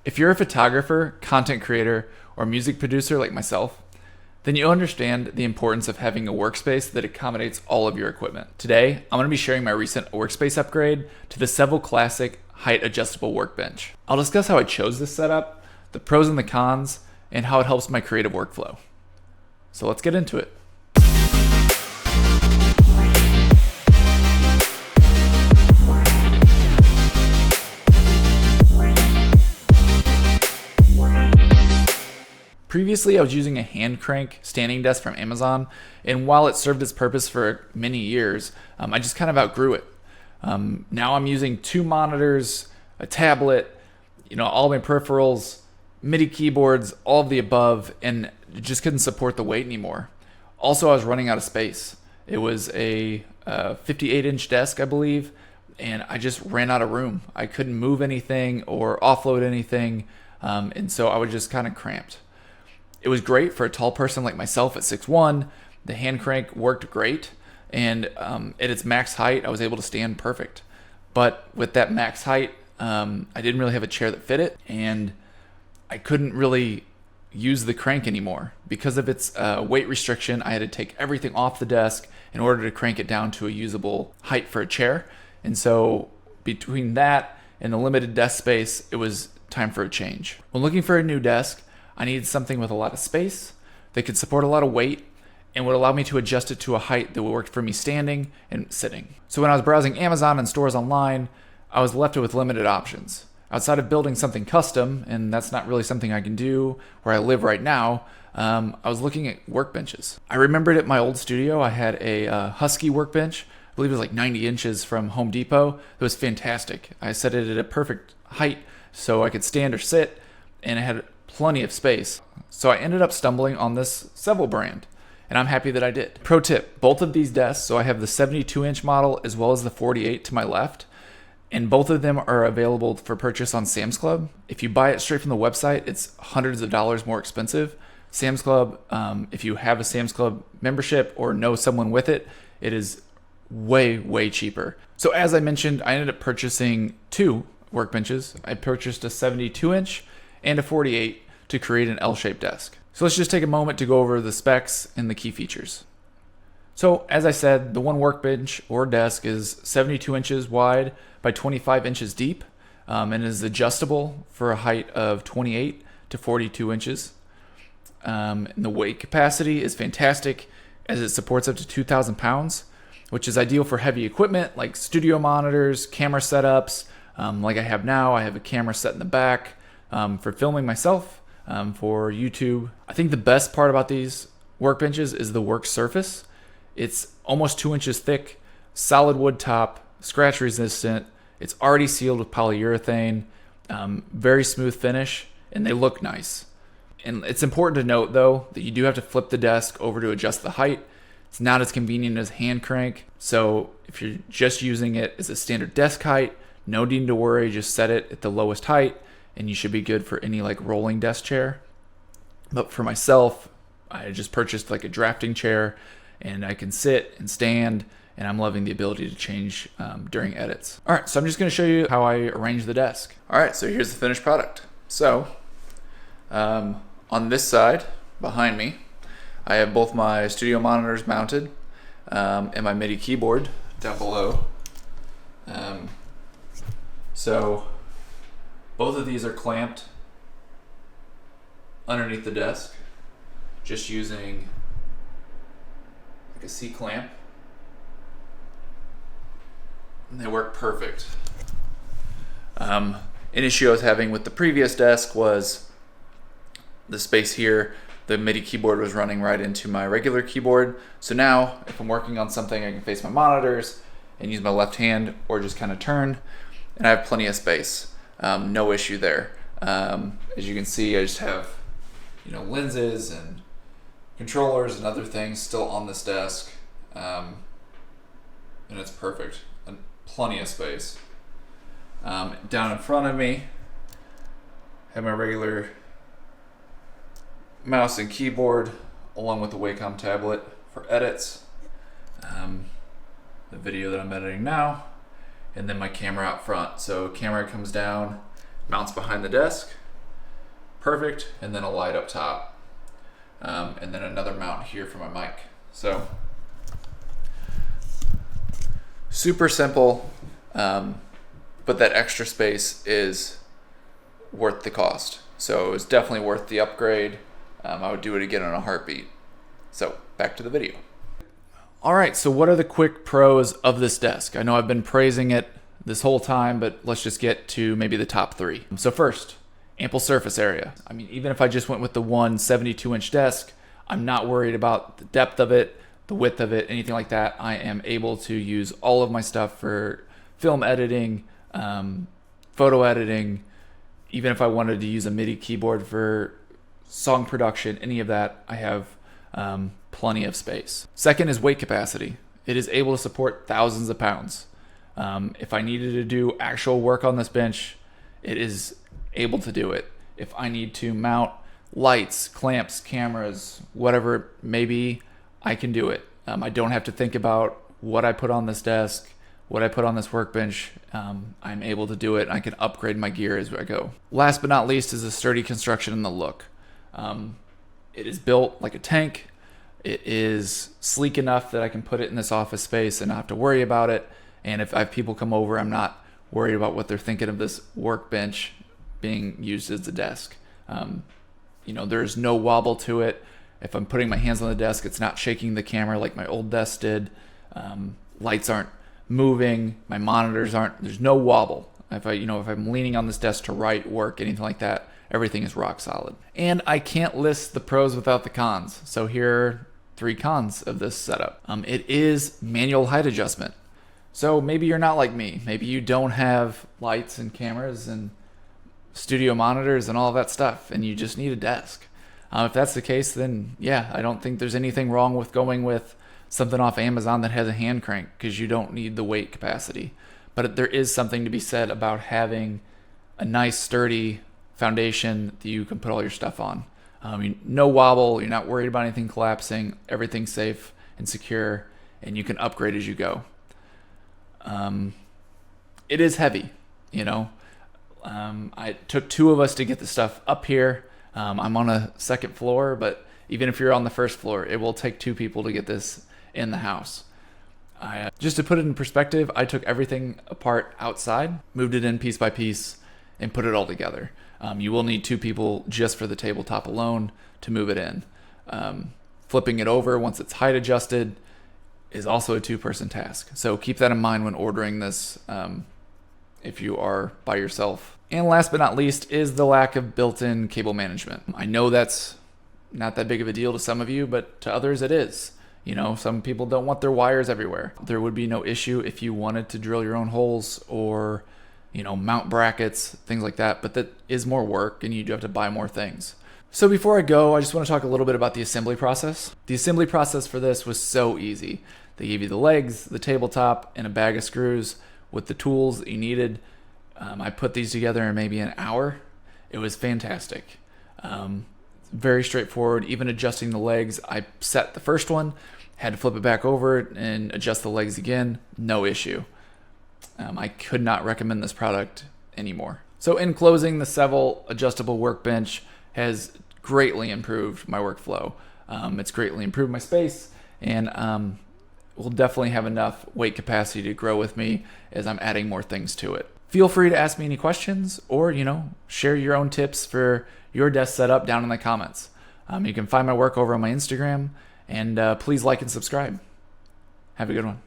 If you're a photographer, content creator, or music producer like myself, then you understand the importance of having a workspace that accommodates all of your equipment. Today, I'm going to be sharing my recent workspace upgrade to the Seville Classic Height Adjustable Workbench. I'll discuss how I chose this setup, the pros and the cons, and how it helps my creative workflow. So let's get into it. Previously, I was using a hand crank standing desk from Amazon, and while it served its purpose for many years, I just kind of outgrew it. Now I'm using 2 monitors, a tablet, all my peripherals, MIDI keyboards, all of the above, and it just couldn't support the weight anymore. Also, I was running out of space. It was a 58-inch desk, I believe, and I just ran out of room. I couldn't move anything or offload anything, and so I was just kind of cramped. It was great for a tall person like myself at 6'1". The hand crank worked great, and at its max height, I was able to stand perfect. But with that max height, I didn't really have a chair that fit it, and I couldn't really use the crank anymore. Because of its weight restriction, I had to take everything off the desk in order to crank it down to a usable height for a chair. And so between that and the limited desk space, it was time for a change. When looking for a new desk, I needed something with a lot of space that could support a lot of weight and would allow me to adjust it to a height that would work for me standing and sitting. So when I was browsing Amazon and stores online, I was left with limited options. Outside of building something custom, and that's not really something I can do where I live right now, I was looking at workbenches. I remembered at my old studio, I had a Husky workbench. I believe it was like 90 inches from Home Depot. It was fantastic. I set it at a perfect height so I could stand or sit, and it had plenty of space. So I ended up stumbling on this Seville brand, and I'm happy that I did. Pro tip, both of these desks, so I have the 72-inch model as well as the 48 to my left, and both of them are available for purchase on Sam's Club. If you buy it straight from the website, it's hundreds of dollars more expensive. Sam's Club, if you have a Sam's Club membership or know someone with it, it is way, way cheaper. So as I mentioned, I ended up purchasing 2 workbenches. I purchased a 72-inch and a 48 to create an L-shaped desk. So let's just take a moment to go over the specs and the key features. So as I said, the one workbench or desk is 72 inches wide by 25 inches deep, and is adjustable for a height of 28 to 42 inches. And the weight capacity is fantastic as it supports up to 2,000 pounds, which is ideal for heavy equipment like studio monitors, camera setups. Like I have now, I have a camera set in the back for filming myself, for YouTube. I think the best part about these workbenches is the work surface. It's almost 2 inches thick, solid wood top, scratch resistant. It's already sealed with polyurethane, very smooth finish, and they look nice. And it's important to note though that you do have to flip the desk over to adjust the height. It's not as convenient as hand crank. So if you're just using it as a standard desk height, no need to worry, just set it at the lowest height and you should be good for any like rolling desk chair. But for myself, I just purchased like a drafting chair, and I can sit and stand, and I'm loving the ability to change during edits. All right, so I'm just gonna show you how I arrange the desk. All right, so here's the finished product. So on this side behind me, I have both my studio monitors mounted and my MIDI keyboard down below. So both of these are clamped underneath the desk, just using like a C-clamp, and they work perfect. An issue I was having with the previous desk was the space here. The MIDI keyboard was running right into my regular keyboard. So now if I'm working on something, I can face my monitors and use my left hand or just kind of turn, and I have plenty of space. No issue there. As you can see, I just have lenses and controllers and other things still on this desk, and it's perfect, and plenty of space. Down in front of me, I have my regular mouse and keyboard along with the Wacom tablet for edits, the video that I'm editing now, and then my camera out front. So camera comes down, mounts behind the desk, perfect, and then a light up top, and then another mount here for my mic. So super simple, but that extra space is worth the cost. So it was definitely worth the upgrade. I would do it again in a heartbeat. So back to the video. All right, so what are the quick pros of this desk? I know I've been praising it this whole time, but let's just get to maybe the top 3. So first, ample surface area. I mean, even if I just went with the one 72-inch desk, I'm not worried about the depth of it, the width of it, anything like that. I am able to use all of my stuff for film editing, photo editing. Even if I wanted to use a MIDI keyboard for song production, any of that, I have plenty of space. Second is weight capacity. It is able to support thousands of pounds. If I needed to do actual work on this bench, it is able to do it. If I need to mount lights, clamps, cameras, whatever it may be, I can do it. I don't have to think about what I put on this desk, what I put on this workbench. I'm able to do it. I can upgrade my gear as I go. Last but not least is the sturdy construction and the look. It is built like a tank. It is sleek enough that I can put it in this office space and not have to worry about it. And if I have people come over, I'm not worried about what they're thinking of this workbench being used as a desk. There's no wobble to it. If I'm putting my hands on the desk, it's not shaking the camera like my old desk did. Lights aren't moving. My monitors aren't. There's no wobble. If I'm leaning on this desk to write, work, anything like that, everything is rock solid. And I can't list the pros without the cons. So here are 3 cons of this setup. It is manual height adjustment. So maybe you're not like me. Maybe you don't have lights and cameras and studio monitors and all of that stuff, and you just need a desk. If that's the case, then yeah, I don't think there's anything wrong with going with something off Amazon that has a hand crank, because you don't need the weight capacity. But there is something to be said about having a nice sturdy foundation that you can put all your stuff on. No wobble, you're not worried about anything collapsing, everything's safe and secure, and you can upgrade as you go. It is heavy, it took 2 of us to get the stuff up here. I'm on a 2nd floor, but even if you're on the 1st floor, it will take 2 people to get this in the house. Just to put it in perspective, I took everything apart outside, moved it in piece by piece, and put it all together. You will need 2 people just for the tabletop alone to move it in. Flipping it over once it's height adjusted is also a 2-person task. So keep that in mind when ordering this if you are by yourself. And last but not least is the lack of built-in cable management. I know that's not that big of a deal to some of you, but to others it is. Some people don't want their wires everywhere. There would be no issue if you wanted to drill your own holes or mount brackets, things like that, but that is more work and you do have to buy more things. So before I go, I just want to talk a little bit about the assembly process. The assembly process for this was so easy. They gave you the legs, the tabletop, and a bag of screws with the tools that you needed. I put these together in maybe an hour. It was fantastic. Very straightforward. Even adjusting the legs, I set the first one, had to flip it back over and adjust the legs again. No issue. I could not recommend this product anymore. So in closing, the Seville adjustable workbench has greatly improved my workflow. It's greatly improved my space, and will definitely have enough weight capacity to grow with me as I'm adding more things to it. Feel free to ask me any questions or, share your own tips for your desk setup down in the comments. You can find my work over on my Instagram, and please like and subscribe. Have a good one.